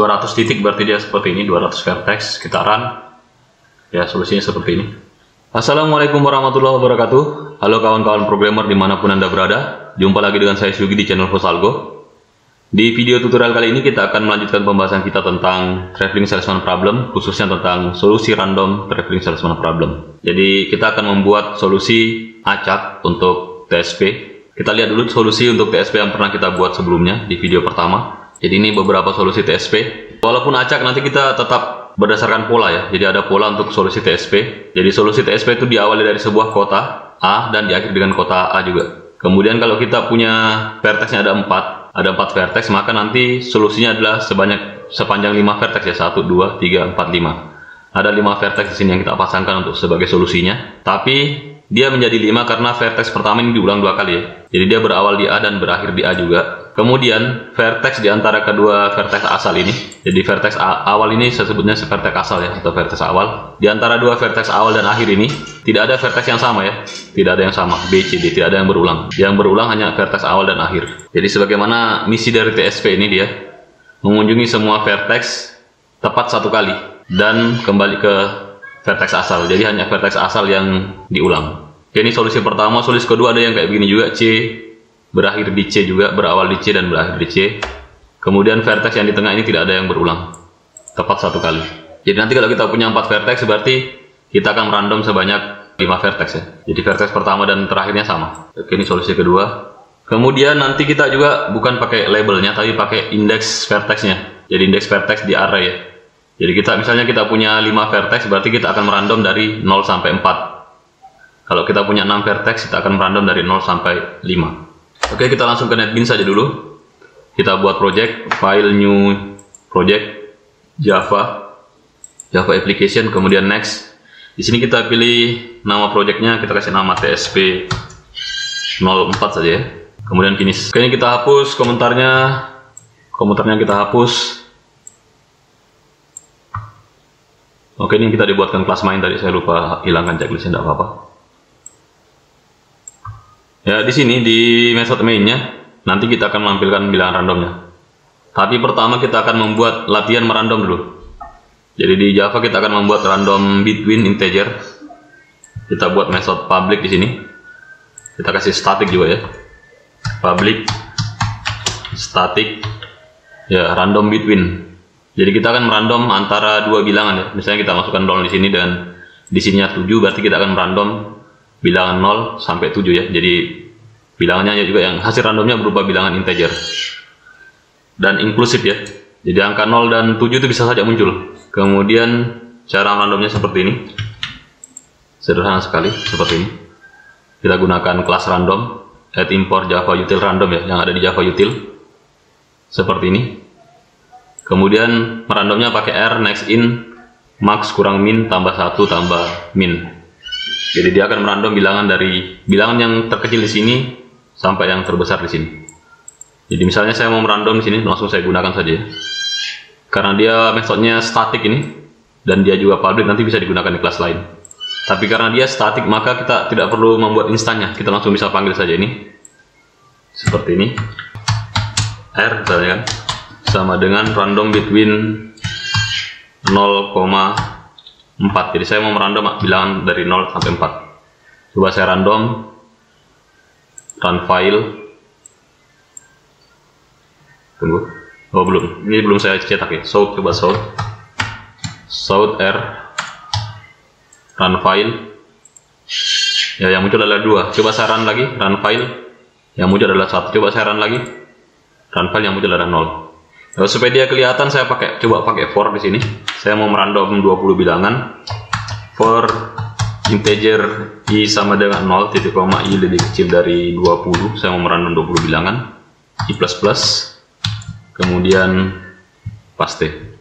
200 titik berarti dia seperti ini, 200 vertex. Kita run. Ya, solusinya seperti ini. Assalamualaikum warahmatullahi wabarakatuh. Halo kawan-kawan programmer dimanapun Anda berada. Jumpa lagi dengan saya Syugi di channel Fosalgo. Di video tutorial kali ini kita akan melanjutkan pembahasan kita tentang traveling salesman problem, khususnya tentang solusi random traveling salesman problem. Jadi kita akan membuat solusi acak untuk TSP. Kita lihat dulu solusi untuk TSP yang pernah kita buat sebelumnya di video pertama. Jadi ini beberapa solusi TSP. Walaupun acak nanti kita tetap berdasarkan pola ya. Jadi ada pola untuk solusi TSP. Jadi solusi TSP itu diawali dari sebuah kota A dan diakhiri dengan kota A juga. Kemudian kalau kita punya vertexnya ada 4 vertex, maka nanti solusinya adalah sepanjang 5 vertex ya, 1, 2, 3, 4, 5. Ada 5 vertex di sini yang kita pasangkan untuk sebagai solusinya. Tapi dia menjadi 5 karena vertex pertama ini diulang 2 kali ya. Jadi dia berawal di A dan berakhir di A juga. Kemudian vertex di antara kedua vertex asal ini. Jadi vertex awal ini saya sebutnya vertex asal ya, atau vertex awal. Di antara dua vertex awal dan akhir ini tidak ada vertex yang sama ya. Tidak ada yang sama, B, C, D, tidak ada yang berulang. Yang berulang hanya vertex awal dan akhir. Jadi sebagaimana misi dari TSP ini dia mengunjungi semua vertex tepat 1 kali dan kembali ke vertex asal. Jadi hanya vertex asal yang diulang. Ini solusi pertama. Solusi kedua ada yang kayak begini juga, C berakhir di C juga, berawal di C dan berakhir di C. Kemudian vertex yang di tengah ini tidak ada yang berulang, tepat 1 kali. Jadi nanti kalau kita punya 4 vertex berarti kita akan random sebanyak 5 vertex ya. Jadi vertex pertama dan terakhirnya sama. Oke, ini solusi kedua. Kemudian nanti kita juga bukan pakai labelnya tapi pakai indeks vertexnya. Jadi indeks vertex di array ya. Jadi misalnya kita punya 5 vertex berarti kita akan merandom dari 0 sampai 4. Kalau kita punya 6 vertex kita akan merandom dari 0 sampai 5. Oke, kita langsung ke NetBeans saja dulu. Kita buat project, file new project, Java application, kemudian next. Di sini kita pilih nama projectnya, kita kasih nama TSP 04 saja ya. Kemudian finish. Oke, ini kita hapus komentarnya kita hapus. Oke, ini kita dibuatkan kelas main tadi, saya lupa hilangkan checklistnya, tidak apa-apa. Ya, di sini di method mainnya nanti kita akan menampilkan bilangan randomnya. Tapi pertama kita akan membuat latihan merandom dulu. Jadi di Java kita akan membuat random between integer. Kita buat method public di sini. Kita kasih static juga ya. Public static ya, random between. Jadi kita akan merandom antara dua bilangan ya. Misalnya kita masukkan 0 di sini dan di sininya 7, berarti kita akan merandom bilangan 0 sampai 7 ya. Jadi bilangannya juga yang hasil randomnya berupa bilangan integer dan inklusif ya. Jadi angka 0 dan 7 itu bisa saja muncul. Kemudian cara randomnya seperti ini. Sederhana sekali seperti ini. Kita gunakan kelas random, add import java util random ya, yang ada di java util. Seperti ini. Kemudian merandomnya pakai r next in max kurang min tambah 1 tambah min. Jadi dia akan merandom bilangan dari bilangan yang terkecil di sini sampai yang terbesar di sini. Jadi misalnya saya mau merandom di sini, langsung saya gunakan saja. Karena dia metodenya static ini dan dia juga public, nanti bisa digunakan di kelas lain. Tapi karena dia static maka kita tidak perlu membuat instannya, kita langsung bisa panggil saja ini. Seperti ini. R misalnya kan sama dengan random between 0,4. Jadi saya mau merandom bilangan dari 0 sampai 4. Coba saya random, run file. Tunggu. Oh belum, ini belum saya cetak ya. Coba south r, run file. Ya, yang muncul adalah 2. Coba saya run lagi, run file. Yang muncul adalah 1. Coba saya run lagi, run file, yang muncul adalah 0. Nah, supaya dia kelihatan saya coba pakai for di sini. Saya mau merandom 20 bilangan. For integer i sama dengan 0, titik koma i lebih kecil dari 20. Saya mau merandom 20 bilangan. I++. Kemudian paste.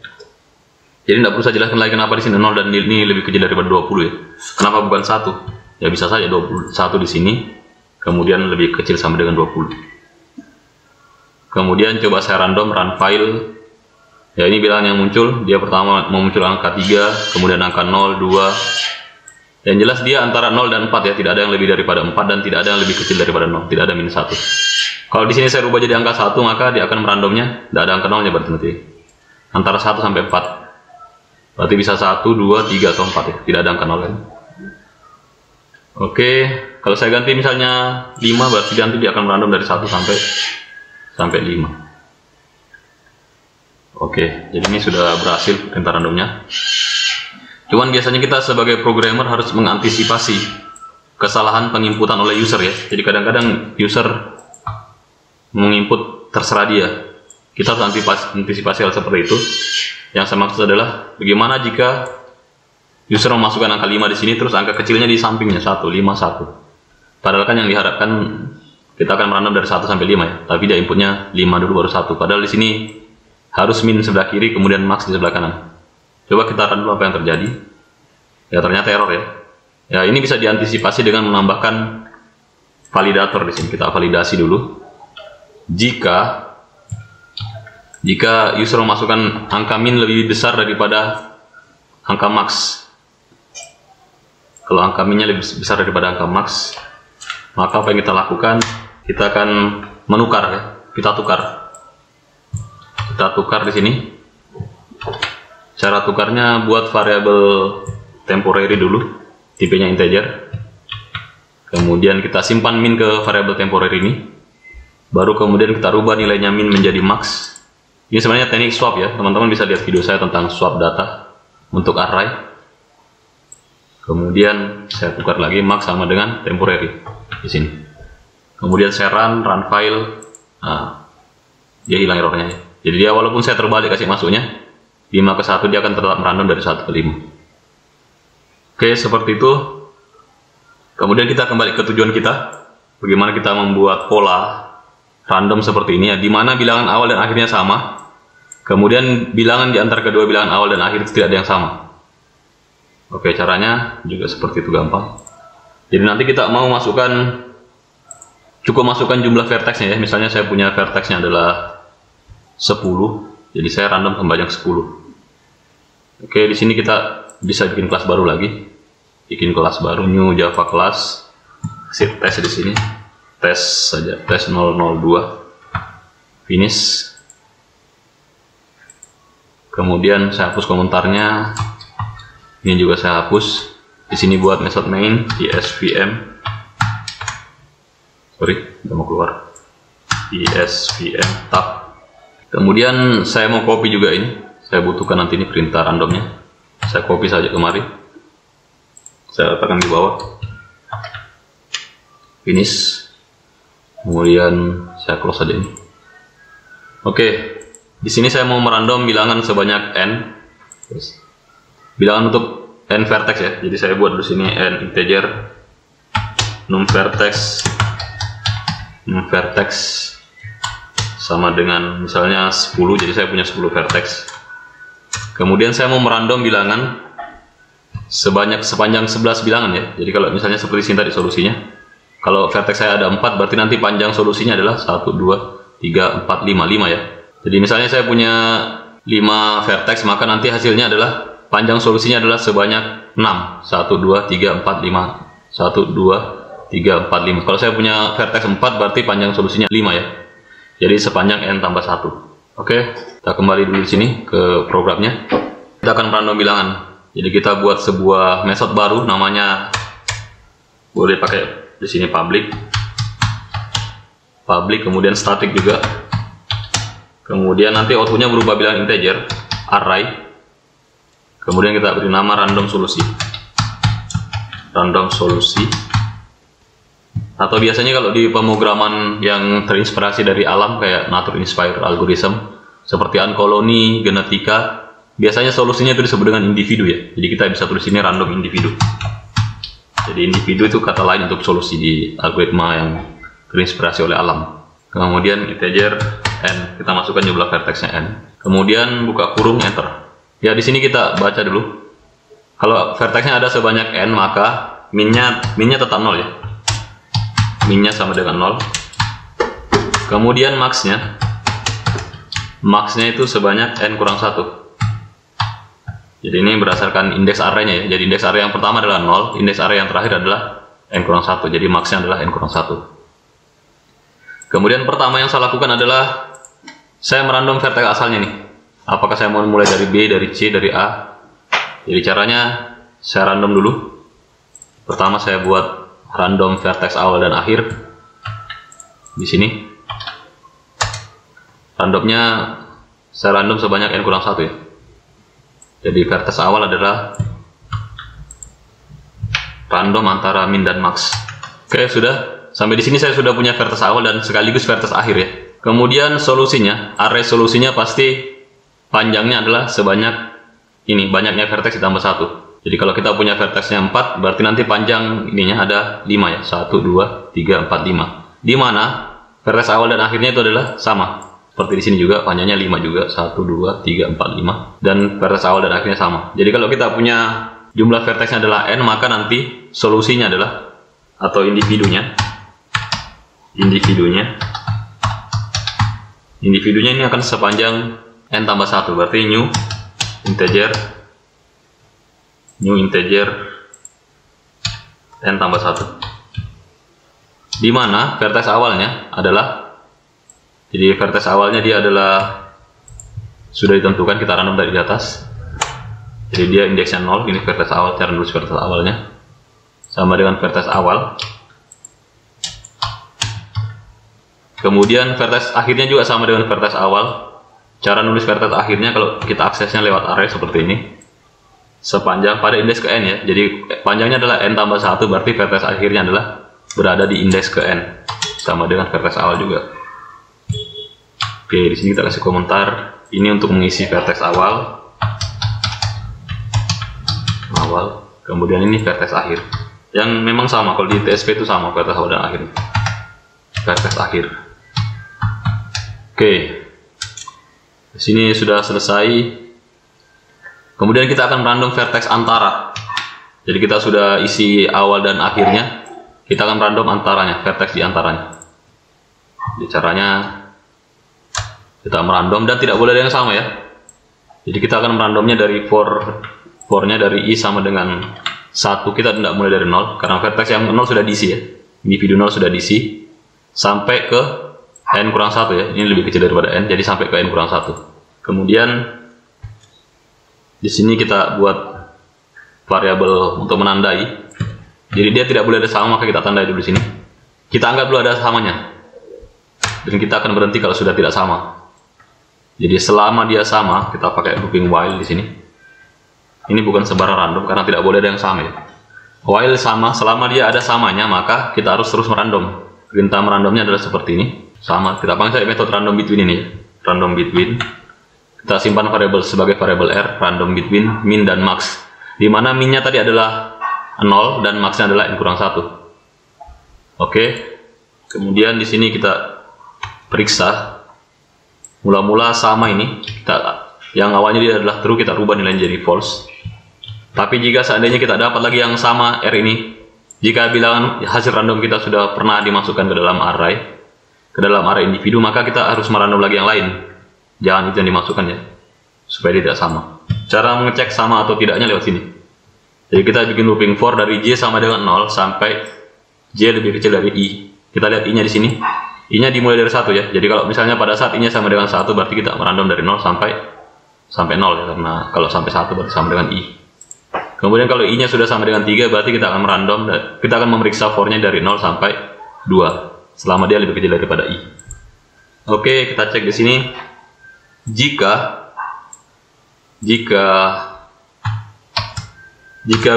Jadi tidak perlu saya jelaskan lagi kenapa di sini 0 dan ini lebih kecil daripada 20 ya. Kenapa bukan 1? Ya bisa saja 21 di sini. Kemudian lebih kecil sama dengan 20. Kemudian coba saya random run file. Ya, ini bilangan yang muncul. Dia pertama mau muncul angka 3, kemudian angka 0, 2. Yang jelas dia antara 0 dan 4 ya, tidak ada yang lebih daripada 4 dan tidak ada yang lebih kecil daripada 0, tidak ada minus 1. Kalau di sini saya rubah jadi angka 1, maka dia akan merandomnya, tidak ada angka 0-nya berarti nanti. antara 1 sampai 4. Berarti bisa 1, 2, 3 atau 4 ya, tidak ada angka nol kan. Oke, kalau saya ganti misalnya 5, berarti nanti dia akan merandom dari 1 sampai 5. Oke, jadi ini sudah berhasil perintah randomnya. Cuman biasanya kita sebagai programmer harus mengantisipasi kesalahan penginputan oleh user ya. Jadi kadang-kadang user menginput terserah dia. Kita harus antisipasi hal seperti itu. Yang saya maksud adalah bagaimana jika user memasukkan angka 5 di sini, terus angka kecilnya di sampingnya 1, 5, 1. Padahal kan yang diharapkan kita akan merandom dari 1 sampai 5 ya. Tapi dia inputnya 5 dulu baru 1. Padahal di sini harus min sebelah kiri, kemudian max di sebelah kanan. Coba kita run dulu apa yang terjadi. Ya ternyata error ya. Ya ini bisa diantisipasi dengan menambahkan validator di sini. Kita validasi dulu. Jika user memasukkan angka min lebih besar daripada angka max. Kalau angka minnya lebih besar daripada angka max, maka apa yang kita lakukan? Kita akan menukar ya. Kita tukar di sini. Cara tukarnya buat variabel temporary dulu, tipenya integer. Kemudian kita simpan min ke variabel temporary ini. Baru kemudian kita rubah nilainya min menjadi max. Ini sebenarnya teknik swap ya. Teman-teman bisa lihat video saya tentang swap data untuk array. Kemudian saya tukar lagi max sama dengan temporary di sini. Kemudian saya run file. Nah, dia hilang errornya ya. Jadi dia walaupun saya terbalik kasih masuknya 5 ke 1, dia akan tetap merandom dari 1 ke 5. Oke, seperti itu. Kemudian kita kembali ke tujuan kita. Bagaimana kita membuat pola random seperti ini ya, di mana bilangan awal dan akhirnya sama. Kemudian bilangan di antara kedua bilangan awal dan akhir itu tidak ada yang sama. Oke, caranya juga seperti itu, gampang. Jadi nanti kita mau cukup masukkan jumlah vertexnya ya. Misalnya saya punya vertexnya adalah 10. Jadi saya random sebanyak 10. Oke, di sini kita bisa bikin kelas baru lagi. Bikin kelas baru, new Java class. Kasih tes di sini. Tes saja, tes 002. Finish. Kemudian saya hapus komentarnya. Ini juga saya hapus. Di sini buat method main isvm. Sorry, udah mau keluar. isvm tab. Kemudian saya mau copy juga ini. Saya butuhkan nanti ini perintah randomnya. Saya copy saja kemari. Saya letakkan di bawah. Finish. Kemudian saya close saja ini. Oke, di sini saya mau merandom bilangan sebanyak n. Bilangan untuk n vertex ya. Jadi saya buat di sini n integer num vertex sama dengan misalnya 10. Jadi saya punya 10 vertex. Kemudian saya mau merandom bilangan sepanjang 11 bilangan ya. Jadi kalau misalnya seperti sini tadi solusinya, kalau vertex saya ada 4, berarti nanti panjang solusinya adalah 1, 2, 3, 4, 5 ya. Jadi misalnya saya punya 5 vertex, maka nanti hasilnya adalah panjang solusinya adalah sebanyak 6. 1, 2, 3, 4, 5. 1, 2, 3, 4, 5. Kalau saya punya vertex 4, berarti panjang solusinya 5 ya. Jadi sepanjang n tambah 1. Oke, kita kembali dulu di sini ke programnya. Kita akan merandom bilangan. Jadi kita buat sebuah method baru, namanya boleh pakai di sini public, kemudian static juga. Kemudian nanti outputnya berubah bilangan integer, array. Kemudian kita beri nama random solusi. Atau biasanya kalau di pemrograman yang terinspirasi dari alam kayak nature inspired algorithm seperti uncolony, genetika, biasanya solusinya itu disebut dengan individu ya. Jadi kita bisa tulis ini random individu. Jadi individu itu kata lain untuk solusi di algoritma yang terinspirasi oleh alam. Kemudian integer n, kita masukkan jumlah vertexnya n. Kemudian buka kurung, enter. Ya di sini kita baca dulu. Kalau vertexnya ada sebanyak n, maka minnya tetap 0 ya. Minnya sama dengan 0. Kemudian maxnya itu sebanyak n kurang 1. Jadi ini berdasarkan indeks arraynya ya. Jadi indeks array yang pertama adalah 0, indeks array yang terakhir adalah n kurang 1. Jadi maxnya adalah n kurang 1. Kemudian pertama yang saya lakukan adalah saya merandom vertex asalnya nih. apakah saya mau mulai dari B, dari C, dari A. Jadi caranya saya random dulu. Pertama saya buat random vertex awal dan akhir di sini. Randomnya saya random sebanyak n kurang 1 ya. Jadi vertex awal adalah random antara min dan max. Oke, sudah. Sampai di sini saya sudah punya vertex awal dan sekaligus vertex akhir ya. Kemudian solusinya, array solusinya pasti panjangnya adalah sebanyak ini, banyaknya vertex ditambah 1. Jadi kalau kita punya vertexnya 4, berarti nanti panjang ininya ada 5 ya. 1, 2, 3, 4, 5. Di mana vertex awal dan akhirnya itu adalah sama. Seperti di sini juga panjangnya 5 juga. 1, 2, 3, 4, 5. Dan vertex awal dan akhirnya sama. Jadi kalau kita punya jumlah vertexnya adalah n, maka nanti solusinya adalah, atau individunya ini akan sepanjang n tambah 1. Berarti new integer n tambah 1. Di mana vertex awalnya adalah, jadi vertex awalnya dia adalah sudah ditentukan, kita random dari di atas. Jadi dia indeksnya 0, ini vertex awal, cara nulis vertex awalnya sama dengan vertex awal. Kemudian vertex akhirnya juga sama dengan vertex awal. Cara nulis vertex akhirnya kalau kita aksesnya lewat array seperti ini, sepanjang pada indeks ke n ya. Jadi panjangnya adalah n tambah 1, berarti vertex akhirnya adalah berada di indeks ke n, sama dengan vertex awal juga. Oke, di sini kita kasih komentar. Ini untuk mengisi vertex awal. Kemudian ini vertex akhir. Yang memang sama, kalau di TSP itu sama vertex awal dan akhir. Vertex akhir. Oke. Di sini sudah selesai. Kemudian kita akan random vertex antara. Jadi kita sudah isi awal dan akhirnya. Kita akan random antaranya, vertex di antaranya. Jadi caranya kita merandom dan tidak boleh ada yang sama ya. Jadi kita akan merandomnya dari for-nya dari i sama dengan 1. Kita tidak mulai dari 0 karena vertex yang 0 sudah diisi ya. Individu 0 sudah diisi sampai ke n kurang 1 ya. Ini lebih kecil daripada n, jadi sampai ke n kurang 1. Kemudian di sini kita buat variabel untuk menandai. Jadi dia tidak boleh ada sama, maka kita tandai dulu di sini. Kita anggap dulu ada samanya. Dan kita akan berhenti kalau sudah tidak sama. Jadi selama dia sama, kita pakai looping while di sini. Ini bukan sebarang random karena tidak boleh ada yang sama ya. While sama, selama dia ada samanya, maka kita harus terus merandom. Perintah merandomnya adalah seperti ini. Sama, kita pakai metode random between ini ya. Random between. Kita simpan variabel sebagai variabel r, random between min dan max. Di mana minnya tadi adalah 0 dan maxnya adalah n kurang 1. Oke. Kemudian di sini kita periksa. Mula-mula sama ini, yang awalnya dia adalah true, kita rubah nilainya jadi false. Tapi jika seandainya kita dapat lagi yang sama R ini, jika bilangan hasil random kita sudah pernah dimasukkan ke dalam array individu, maka kita harus merandom lagi yang lain. Jangan itu yang dimasukkan ya, supaya dia tidak sama. Cara mengecek sama atau tidaknya lewat sini. Jadi kita bikin looping for dari J sama dengan 0 sampai J lebih kecil dari I. Kita lihat I-nya di sini. I-nya dimulai dari 1 ya. Jadi kalau misalnya pada saat I-nya sama dengan 1, berarti kita merandom dari 0 sampai 0 ya, karena kalau sampai 1 berarti sama dengan I. Kemudian kalau I-nya sudah sama dengan 3, berarti kita akan merandom dan kita akan memeriksa for-nya dari 0 sampai 2 selama dia lebih kecil daripada I. Oke, kita cek di sini. Jika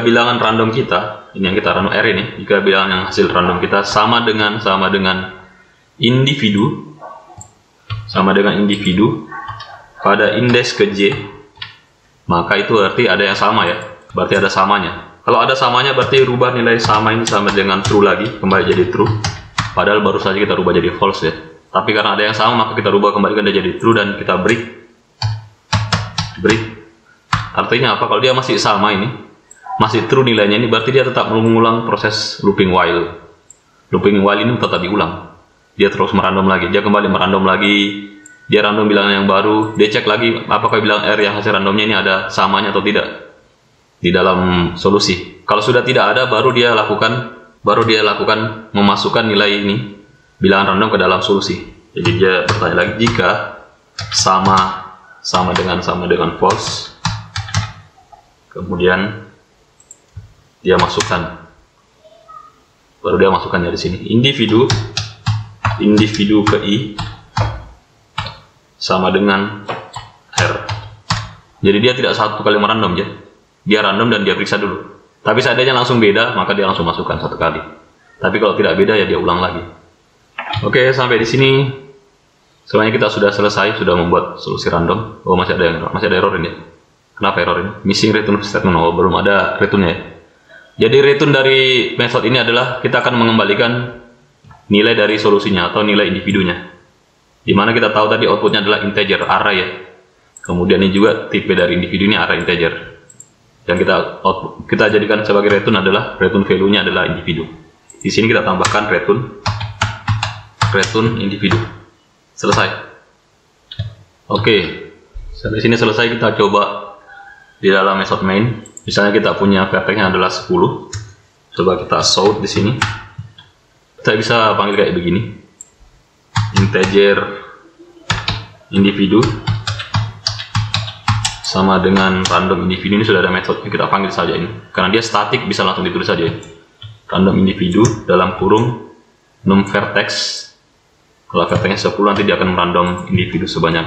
bilangan random kita, ini yang kita random R ini, jika bilangan yang hasil random kita sama dengan individu pada indeks ke J, maka itu berarti ada yang sama ya, berarti ada samanya. Kalau ada samanya berarti rubah nilai sama ini sama dengan true lagi, kembali jadi true, padahal baru saja kita rubah jadi false ya. Tapi karena ada yang sama, maka kita rubah kembalikan dia jadi true dan kita break. Artinya apa? Kalau dia masih sama ini, masih true nilainya ini, berarti dia tetap mengulang proses looping while. Looping while ini tetap diulang. Dia terus merandom lagi, dia kembali merandom lagi, dia random bilangan yang baru, dia cek lagi apakah bilangan R yang hasil randomnya ini ada samanya atau tidak di dalam solusi. Kalau sudah tidak ada, baru dia lakukan memasukkan nilai ini bilangan random ke dalam solusi. Jadi dia bertanya lagi, jika sama sama dengan false. Kemudian dia masukkan, baru dia masukkannya di sini. Individu ke I sama dengan R. Jadi dia tidak satu kali merandom ya. Dia random dan dia periksa dulu. Tapi seandainya langsung beda, maka dia langsung masukkan satu kali. Tapi kalau tidak beda ya dia ulang lagi. Oke, sampai di sini sebenarnya kita sudah selesai, sudah membuat solusi random. Oh, masih ada error ini. Kenapa error ini? Missing return statement. Oh, belum ada returnnya ya. Jadi return dari method ini adalah kita akan mengembalikan nilai dari solusinya atau nilai individunya. Dimana kita tahu tadi outputnya adalah integer, array ya. Kemudian ini juga tipe dari individu ini array integer. Yang kita jadikan sebagai return adalah return value-nya adalah individu. Di sini kita tambahkan return individu. Selesai. Oke, sampai sini selesai. Kita coba di dalam method main. Misalnya kita punya vertex-nya adalah 10. Coba kita sort di sini. Kita bisa panggil kayak begini. Integer individu sama dengan random individu. Ini sudah ada metode, kita panggil saja ini. Karena dia statik, bisa langsung ditulis saja ini. Random individu dalam kurung num vertex. Kalau vertexnya 10, nanti dia akan merandom individu sebanyak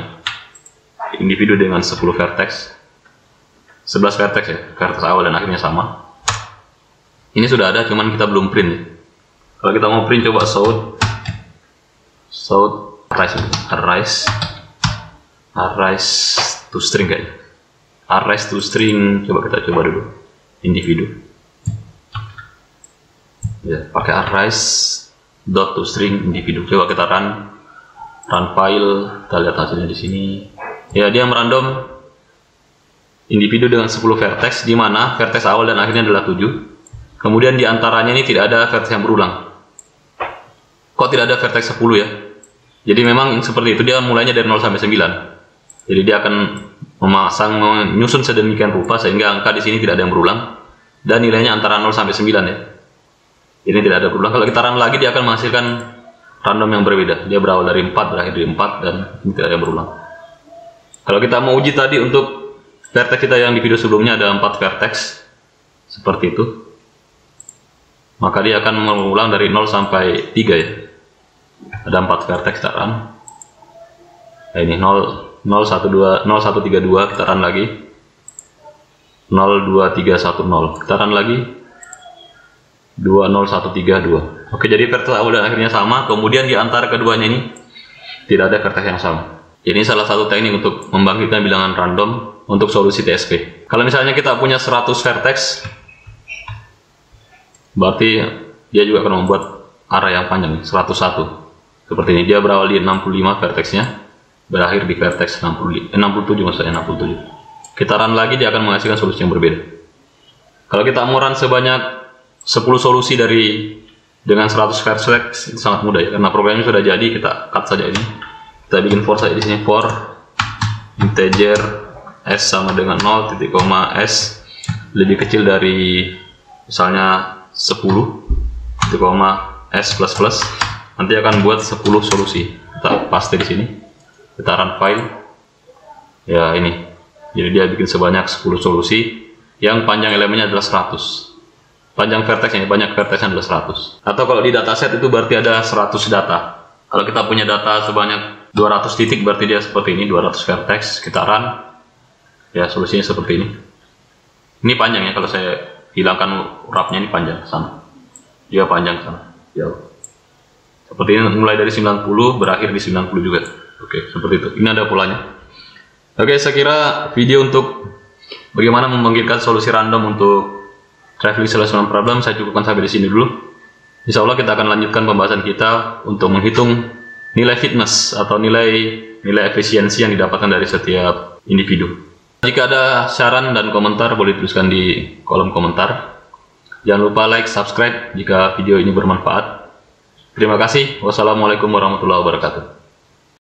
individu dengan 10 vertex. 11 vertex ya, vertex awal dan akhirnya sama. Ini sudah ada, cuman kita belum print ya. Kalau kita mau print, coba sort arrays to string kayaknya. Arrays to string, coba dulu individu ya, pakai arrays dot to string individu. Coba kita run file, kita lihat hasilnya di sini ya. Dia merandom individu dengan 10 vertex, di mana vertex awal dan akhirnya adalah 7. Kemudian di antaranya ini tidak ada vertex yang berulang. Kok tidak ada vertex 10 ya? Jadi memang seperti itu, dia mulainya dari 0 sampai 9. Jadi dia akan menyusun sedemikian rupa sehingga angka di sini tidak ada yang berulang dan nilainya antara 0 sampai 9 ya. Ini tidak ada berulang. Kalau kita run lagi, dia akan menghasilkan random yang berbeda. Dia berawal dari 4, berakhir di 4, dan ini tidak ada yang berulang. Kalau kita mau uji tadi untuk vertex kita yang di video sebelumnya ada 4 vertex seperti itu, maka dia akan mengulang dari 0 sampai 3 ya. Ada 4 vertex, kita run. Nah, ini 0132, kita run lagi. 02310, kita run lagi. 20132. Oke, jadi vertex awal dan akhirnya sama. Kemudian di antara keduanya ini tidak ada vertex yang sama. Ini salah satu teknik untuk membangkitkan bilangan random untuk solusi TSP. Kalau misalnya kita punya 100 vertex, berarti dia juga akan membuat array yang panjang 101. Seperti ini, dia berawal di 65 vertexnya, berakhir di vertex 67 maksudnya 67. Kita run lagi, dia akan menghasilkan solusi yang berbeda. Kalau kita mau run sebanyak 10 solusi dengan 100 vertex, itu sangat mudah ya, karena programnya sudah jadi. Kita cut saja ini, kita bikin for saja di sini. For integer s sama dengan 0, titik koma s lebih kecil dari misalnya 10, titik koma s plus plus, nanti akan buat 10 solusi. Kita paste di sini, kita run file ya. Ini jadi dia bikin sebanyak 10 solusi yang panjang elemennya adalah 100. Panjang vertexnya, banyak vertexnya adalah 100. Atau kalau di dataset itu berarti ada 100 data. Kalau kita punya data sebanyak 200 titik, berarti dia seperti ini, 200 vertex. Kita run ya, solusinya seperti ini. Ini panjang ya, kalau saya hilangkan wrapnya ini panjang sana, dia panjang sana jauh. Seperti ini, mulai dari 90 berakhir di 90 juga. Oke, seperti itu. Ini ada polanya. Oke, saya kira video untuk bagaimana membangkitkan solusi random untuk Traffic Solution Problem saya cukupkan sampai di sini dulu. Insya Allah kita akan lanjutkan pembahasan kita untuk menghitung nilai fitness atau nilai efisiensi yang didapatkan dari setiap individu. Jika ada saran dan komentar, boleh tuliskan di kolom komentar. Jangan lupa like, subscribe jika video ini bermanfaat. Terima kasih. Wassalamualaikum warahmatullahi wabarakatuh.